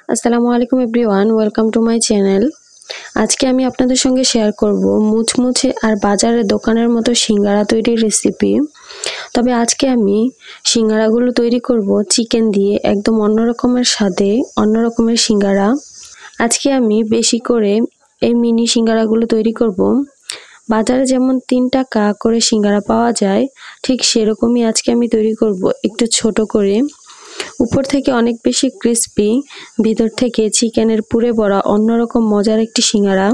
আসসালামু আলাইকুম everyone, welcome to my channel. আজকে আমি আপনাদের সঙ্গে শেয়ার করব মুচমুচে আর বাজারের দোকানের মতো সিঙ্গারা তৈরির রেসিপি। তবে আজকে আমি সিঙ্গারাগুলো তৈরি করব চিকেন দিয়ে, একদম অন্য রকমের স্বাদে, অন্য রকমের সিঙ্গারা। আজকে আমি বেশি করে এই মিনি সিঙ্গারাগুলো তৈরি করব। বাজারে যেমন 3 টাকা করে সিঙ্গারা পাওয়া যায়, ঠিক সেরকমই আজকে আমি তৈরি করব, একটু ছোট করে। উপর থেকে অনেক বেশি ক্রিস্পি, ভিতর থেকে চিকেনের পুরে ভরা অন্যরকম মজার একটি সিঙ্গারা।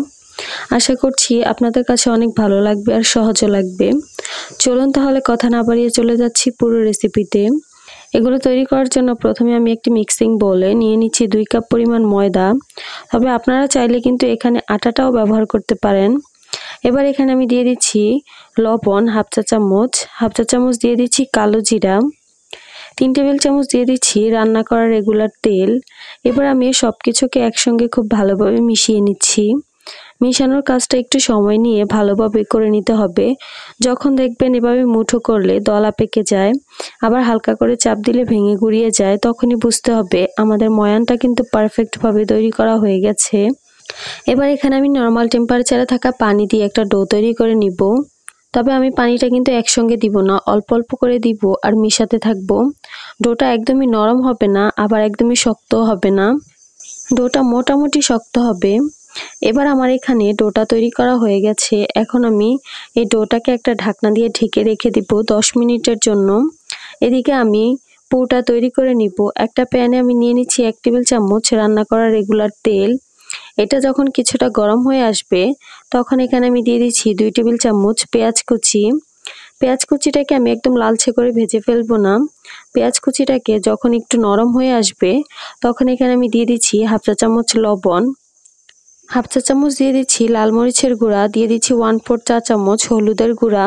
আশা করছি আপনাদের কাছে অনেক ভালো লাগবে আর সহজও লাগবে। চলুন তাহলে কথা না বাড়িয়ে চলে যাচ্ছি পুরো রেসিপিতে। এগুলো তৈরি করার জন্য প্রথমে আমি একটি মিক্সিং বোলে নিয়ে নিচ্ছি 2 কাপ পরিমাণ ময়দা। তবে আপনারা চাইলে কিন্তু এখানে আটাটাও ব্যবহার করতে পারেন। এবার এখানে আমি দিয়ে দিচ্ছি লবণ হাফ চা চামচ দিয়ে দিচ্ছি কালো জিরা, 3 টেবিল চামচ দিয়ে দিচ্ছি রান্না করা রেগুলার তেল। এবার আমি সবকিছুকে একসঙ্গে খুব ভালোভাবে মিশিয়ে নিচ্ছি। মিশানোর কাজটা একটু সময় নিয়ে ভালোভাবে করে নিতে হবে। যখন দেখবেন এভাবে মুঠো করলে দলা পেকে যায়, আবার হালকা করে চাপ দিলে ভেঙে গুঁড়িয়ে যায়, তখনই বুঝতে হবে আমাদের ময়ানটা কিন্তু পারফেক্টভাবে তৈরি করা হয়ে গেছে। এবার এখানে আমি নর্মাল টেম্পারেচারে থাকা পানি দিয়ে একটা ডো তৈরি করে নিব। তবে আমি পানিটা কিন্তু একসঙ্গে দিব না, অল্প অল্প করে দিব আর মিশাতে থাকব। ডোটা একদমই নরম হবে না, আবার একদমই শক্তও হবে না, ডোটা মোটামুটি শক্ত হবে। এবার আমার এখানে ডোটা তৈরি করা হয়ে গেছে। এখন আমি এই ডোটাকে একটা ঢাকনা দিয়ে ঢেকে রেখে দিব 10 মিনিটের জন্য। এদিকে আমি পুরটা তৈরি করে নিব। একটা প্যানে আমি নিয়ে নিচ্ছি 1 টেবিল চামচ রান্না করা রেগুলার তেল। এটা যখন কিছুটা গরম হয়ে আসবে, তখন এখানে আমি দিয়ে দিচ্ছি 2 টেবিল চামচ পেঁয়াজ কুচি। পেঁয়াজ কুচিটাকে আমি একদম লালচে করে ভেজে ফেলবো না। পেঁয়াজ কুচিটাকে যখন একটু নরম হয়ে আসবে, তখন এখানে আমি দিয়ে দিচ্ছি হাফ চা চামচ লবণ, হাফ চা চামচ দিয়ে দিচ্ছি লাল মরিচের গুঁড়া, দিয়ে দিচ্ছি 1/4 চা চামচ হলুদের গুঁড়া,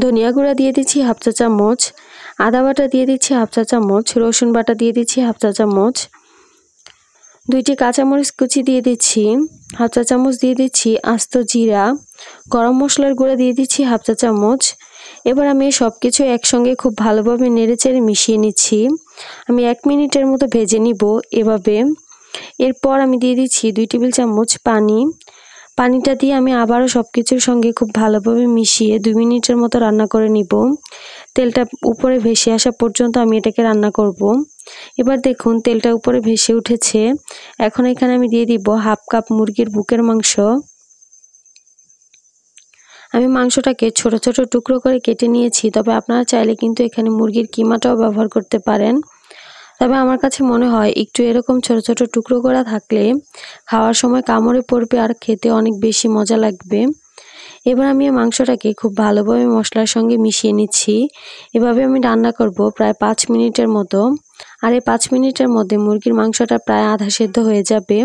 ধনিয়া গুঁড়া দিয়ে দিচ্ছি হাফ চা চামচ, আদা বাটা দিয়ে দিচ্ছি হাফ চা চামচ, রসুন বাটা দিয়ে দিচ্ছি হাফ চা চামচ, 2টি কাঁচামরিচ কুচি দিয়ে দিচ্ছি, হাফ চা চামচ দিয়ে দিচ্ছি আস্ত জিরা, গরম মশলার গুঁড়া দিয়ে দিচ্ছি হাফ চা চামচ। এবার আমি সবকিছু একসঙ্গে খুব ভালোভাবে নেড়েচেড়ে মিশিয়ে নিচ্ছি। আমি 1 মিনিটের মতো ভেজে নিব এভাবে। এরপর আমি দিয়ে দিচ্ছি 2 টেবিল চামচ পানি। পানিটা দিয়ে আমি আবারও সবকিছুর সঙ্গে খুব ভালোভাবে মিশিয়ে 2 মিনিটের মতো রান্না করে নিব। তেলটা উপরে ভেসে আসা পর্যন্ত আমি এটাকে রান্না করব। এবার দেখুন তেলটা উপরে ভেসে উঠেছে। এখন এখানে আমি দিয়ে দিব হাফ কাপ মুরগির বুকের মাংস। আমি মাংসটাকে ছোট ছোট টুকরো করে কেটে নিয়েছি, তবে আপনারা চাইলে কিন্তু এখানে মুরগির কিমাটাও ব্যবহার করতে পারেন। তবে আমার কাছে মনে হয় একটু এরকম ছোট ছোট টুকরো করা থাকলে খাওয়ার সময় কামড়ে পড়বে আর খেতে অনেক বেশি মজা লাগবে। এবার আমি এই মাংসটাকে খুব ভালোভাবে মশলার সঙ্গে মিশিয়ে নিচ্ছি। এভাবে আমি রান্না করব প্রায় 5 মিনিটের মতো। আর এই 5 মিনিটের মধ্যে মুরগির মাংসটা প্রায় আধা সেদ্ধ হয়ে যাবে।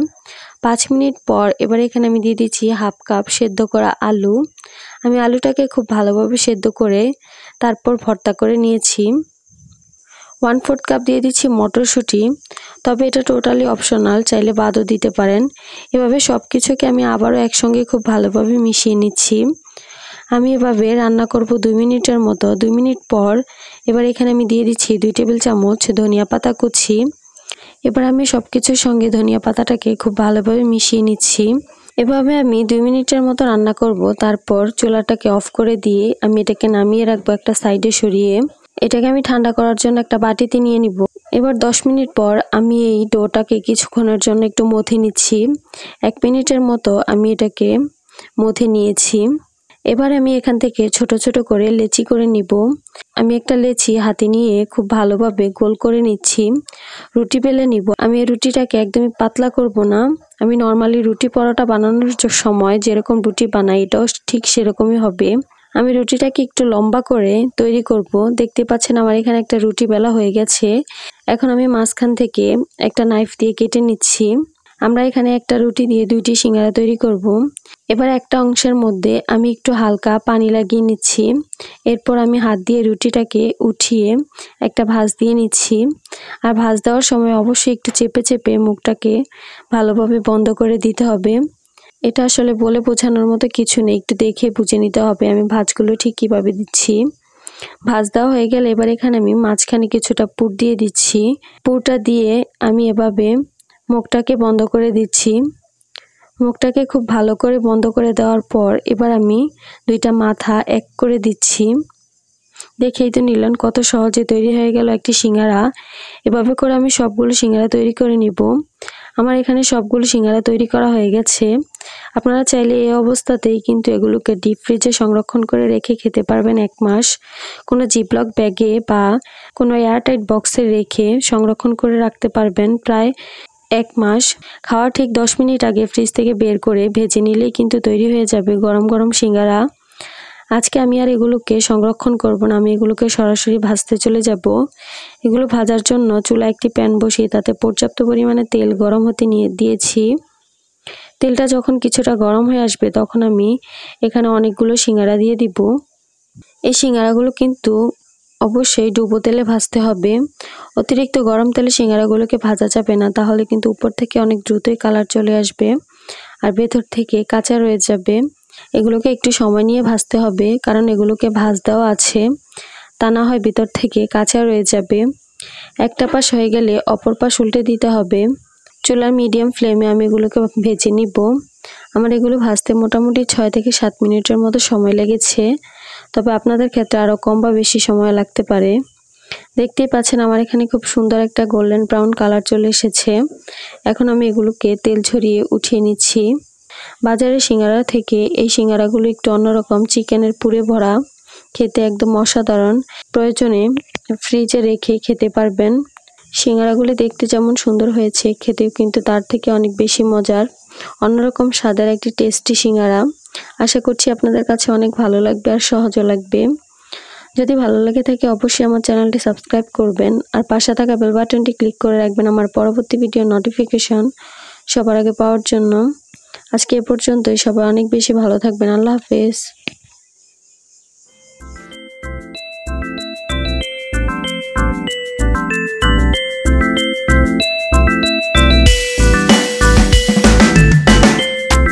5 মিনিট পর এবার এখানে আমি দিয়ে দিচ্ছি হাফ কাপ সেদ্ধ করা আলু। আমি আলুটাকে খুব ভালোভাবে সেদ্ধ করে তারপর ভর্তা করে নিয়েছি। 1/4 কাপ দিয়ে দিচ্ছি মটরশুঁটি। তবে এটা টোটালি অপশনাল, চাইলে বাদও দিতে পারেন। এভাবে সব কিছুকে আমি আবারও একসঙ্গে খুব ভালোভাবে মিশিয়ে নিচ্ছি। আমি এভাবে রান্না করব 2 মিনিটের মতো। 2 মিনিট পর এবার এখানে আমি দিয়ে দিচ্ছি 2 টেবিল চামচ ধনিয়া পাতা কুচি। এবার আমি সবকিছুর সঙ্গে ধনিয়া পাতাটাকে খুব ভালোভাবে মিশিয়ে নিচ্ছি। এভাবে আমি 2 মিনিটের মতো রান্না করব। তারপর চুলাটাকে অফ করে দিয়ে আমি এটাকে নামিয়ে রাখবো একটা সাইডে সরিয়ে। এটাকে আমি ঠান্ডা করার জন্য একটা বাটিতে নিয়ে নিব। এবার 10 মিনিট পর আমি এই ডোটাকে কিছুক্ষণের জন্য একটু মথে নিচ্ছি। 1 মিনিটের মতো আমি এটাকে মথে নিয়েছি। এবার আমি এখান থেকে ছোট ছোট করে লেচি করে নিব। আমি একটা লেচি হাতে নিয়ে খুব ভালোভাবে গোল করে নিচ্ছি। রুটি বেলে নিব। আমি এই রুটিটাকে একদমই পাতলা করব না। আমি নর্মালি রুটি পরোটা বানানোর সময় যেরকম রুটি বানাই, এটাও ঠিক সেরকমই হবে। আমি রুটিটাকে একটু লম্বা করে তৈরি করব। দেখতে পাচ্ছেন আমার এখানে একটা রুটি বেলা হয়ে গেছে। এখন আমি মাঝখান থেকে একটা নাইফ দিয়ে কেটে নিচ্ছি। আমরা এখানে একটা রুটি দিয়ে 2টি সিঙ্গারা তৈরি করব। এবার একটা অংশের মধ্যে আমি একটু হালকা পানি লাগিয়ে নিচ্ছি। এরপর আমি হাত দিয়ে রুটিটাকে উঠিয়ে একটা ভাঁজ দিয়ে নিচ্ছি। আর ভাঁজ দেওয়ার সময় অবশ্যই একটু চেপে চেপে মুখটাকে ভালোভাবে বন্ধ করে দিতে হবে। এটা আসলে বলে বোঝানোর মতো কিছু নেই, একটু দেখে বুঝে নিতে হবে আমি ভাঁজগুলো ঠিক কিভাবে দিচ্ছি। ভাঁজ দেওয়া হয়ে গেলে এবার এখানে আমি মাঝখানে কিছুটা পুর দিয়ে দিচ্ছি। পুরটা দিয়ে আমি এভাবে মুখটাকে বন্ধ করে দিচ্ছি। মুখটাকে খুব ভালো করে বন্ধ করে দেওয়ার পর এবার আমি দুইটা মাথা এক করে দিচ্ছি। দেখেই তো নিলেন কত সহজে তৈরি হয়ে গেল একটি সিঙ্গারা। এভাবে করে আমি সবগুলো সিঙ্গারা তৈরি করে নিব। আমার এখানে সবগুলো সিঙ্গারা তৈরি করা হয়ে গেছে। আপনারা চাইলে এই অবস্থাতেই কিন্তু এগুলোকে ডিপ ফ্রিজে সংরক্ষণ করে রেখে খেতে পারবেন 1 মাস। কোনো জিপলক ব্যাগে বা কোনো এয়ারটাইট বক্সে রেখে সংরক্ষণ করে রাখতে পারবেন প্রায় 1 মাস। খাওয়ার ঠিক 10 মিনিট আগে ফ্রিজ থেকে বের করে ভেজে নিলেই কিন্তু তৈরি হয়ে যাবে গরম গরম সিঙ্গারা। আজকে আমি আর এগুলোকে সংরক্ষণ করব না, আমি এগুলোকে সরাসরি ভাজতে চলে যাব। এগুলো ভাজার জন্য চুলায় একটি প্যান বসিয়ে তাতে পর্যাপ্ত পরিমাণে তেল গরম হতে দিয়েছি। তেলটা যখন কিছুটা গরম হয়ে আসবে তখন আমি এখানে অনেকগুলো সিঙ্গারা দিয়ে দিব। এই সিঙ্গারাগুলো কিন্তু অবশ্যই ডুবো তেলে ভাজতে হবে। অতিরিক্ত গরম তেলে সিঙ্গারাগুলোকে ভাজা যাবে না, তাহলে কিন্তু উপর থেকে অনেক দ্রুতই কালার চলে আসবে আর ভেতর থেকে কাঁচা রয়ে যাবে। এগুলোকে একটু সময় নিয়ে ভাজতে হবে, কারণ এগুলোকে ভাজ দেওয়া আছে, তা না হয় ভিতর থেকে কাঁচা রয়ে যাবে। একটা পাশ হয়ে গেলে অপর পাশ উল্টে দিতে হবে। চুলার মিডিয়াম ফ্লেমে আমি এগুলোকে ভেজে নিব। আমার এগুলো ভাজতে মোটামুটি 6 থেকে 7 মিনিটের মতো সময় লেগেছে, তবে আপনাদের ক্ষেত্রে আরও কম বা বেশি সময় লাগতে পারে। দেখতেই পাচ্ছেন আমার এখানে খুব সুন্দর একটা গোল্ডেন ব্রাউন কালার চলে এসেছে। এখন আমি এগুলোকে তেল ঝরিয়ে উঠিয়ে নিচ্ছি। বাজারের সিঙ্গারা থেকে এই সিঙ্গারাগুলো একটু অন্যরকম, চিকেনের পুরে ভরা, খেতে একদম অসাধারণ। প্রয়োজনে ফ্রিজে রেখে খেতে পারবেন। সিঙ্গারাগুলি দেখতে যেমন সুন্দর হয়েছে, খেতেও কিন্তু তার থেকে অনেক বেশি মজার। অন্যরকম স্বাদের একটি টেস্টি সিঙ্গারা। আশা করছি আপনাদের কাছে অনেক ভালো লাগবে আর সহজও লাগবে। যদি ভালো লাগে থাকে অবশ্যই আমার চ্যানেলটি সাবস্ক্রাইব করবেন আর পাশে থাকা বেল বাটনটি ক্লিক করে রাখবেন আমার পরবর্তী ভিডিও নোটিফিকেশন সবার আগে পাওয়ার জন্য। আজকে এ পর্যন্তই। সবাই অনেক বেশি ভালো থাকবেন। আল্লাহ হাফেজ।